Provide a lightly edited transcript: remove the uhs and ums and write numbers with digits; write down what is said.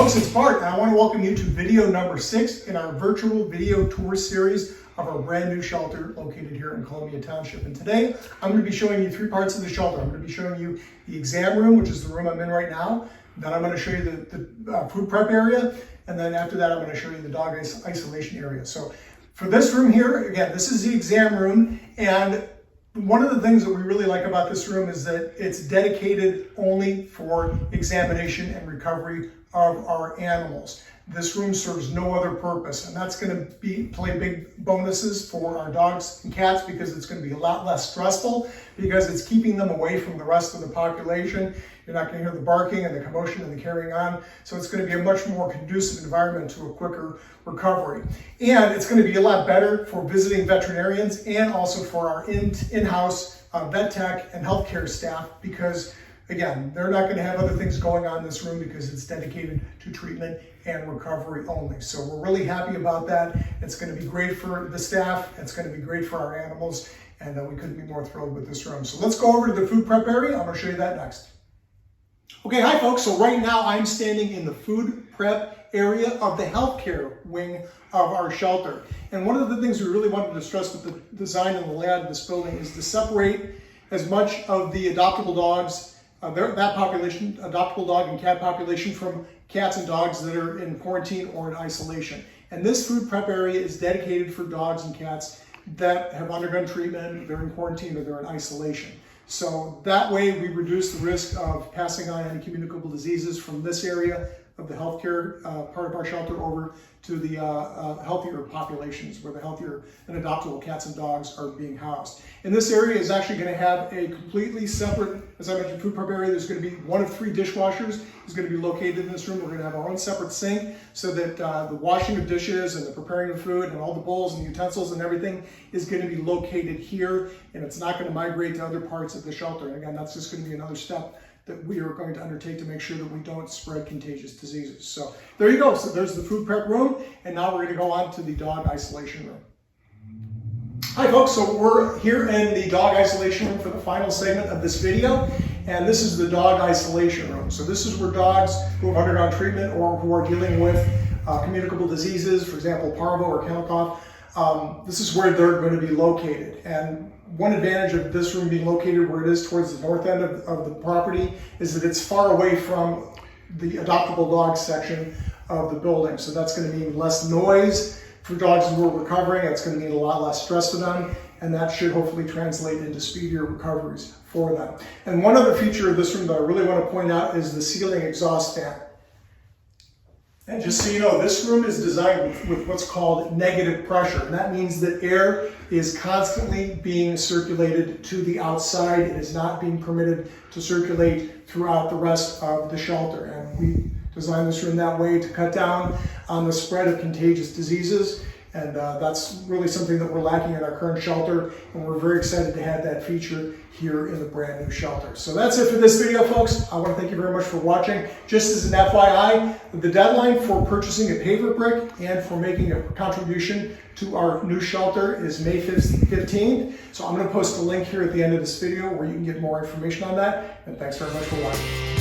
folks, it's Bart, and I want to welcome you to video number 6 in our virtual video tour series of our brand new shelter located here in Columbia Township. And today, I'm going to be showing you 3 parts of the shelter. I'm going to be showing you the exam room, which is the room I'm in right now. Then I'm going to show you the food prep area, and then after that, I'm going to show you the dog isolation area. So for this room here, again, this is the exam room, and one of the things that we really like about this room is that it's dedicated only for examination and recovery of our animals. This room serves no other purpose, and that's going to play big bonuses for our dogs and cats because it's going to be a lot less stressful because it's keeping them away from the rest of the population. You're not going to hear the barking and the commotion and the carrying on, so it's going to be a much more conducive environment to a quicker recovery. And it's going to be a lot better for visiting veterinarians and also for our in-house vet tech and healthcare staff because, again, they're not going to have other things going on in this room because it's dedicated to treatment and recovery only. So we're really happy about that. It's going to be great for the staff. It's going to be great for our animals. And we couldn't be more thrilled with this room. So let's go over to the food prep area. I'm going to show you that next. Okay, hi folks. So right now I'm standing in the food prep area of the healthcare wing of our shelter. And one of the things we really wanted to stress with the design and the layout of this building is to separate as much of the adoptable dogs, that population, adoptable dog and cat population, from cats and dogs that are in quarantine or in isolation. And this food prep area is dedicated for dogs and cats that have undergone treatment, they're in quarantine, or they're in isolation. So that way we reduce the risk of passing on any communicable diseases from this area of the healthcare part of our shelter over to the healthier populations where the healthier and adoptable cats and dogs are being housed. And this area is actually going to have a completely separate, as I mentioned, food prep area. There's going to be 1 of 3 dishwashers is going to be located in this room. We're going to have our own separate sink so that the washing of dishes and the preparing of food and all the bowls and utensils and everything is going to be located here, and it's not going to migrate to other parts of the shelter. And again, that's just going to be another step that we are going to undertake to make sure that we don't spread contagious diseases. So there you go. So there's the food prep room, and now we're going to go on to the dog isolation room. Hi folks, so we're here in the dog isolation room for the final segment of this video, and this is the dog isolation room. So this is where dogs who have undergone treatment or who are dealing with communicable diseases, for example, parvo or kennel cough, this is where they're going to be located. And one advantage of this room being located where it is towards the north end of the property is that it's far away from the adoptable dog section of the building. So that's going to mean less noise for dogs who are recovering. It's going to mean a lot less stress for them, and that should hopefully translate into speedier recoveries for them. And one other feature of this room that I really want to point out is the ceiling exhaust fan. And just so you know, this room is designed with what's called negative pressure. And that means that air is constantly being circulated to the outside. It is not being permitted to circulate throughout the rest of the shelter. And we designed this room that way to cut down on the spread of contagious diseases. And that's really something that we're lacking in our current shelter. And we're very excited to have that feature here in the brand new shelter. So that's it for this video, folks. I want to thank you very much for watching. Just as an FYI, the deadline for purchasing a paver brick and for making a contribution to our new shelter is May 15th. So I'm going to post a link here at the end of this video where you can get more information on that. And thanks very much for watching.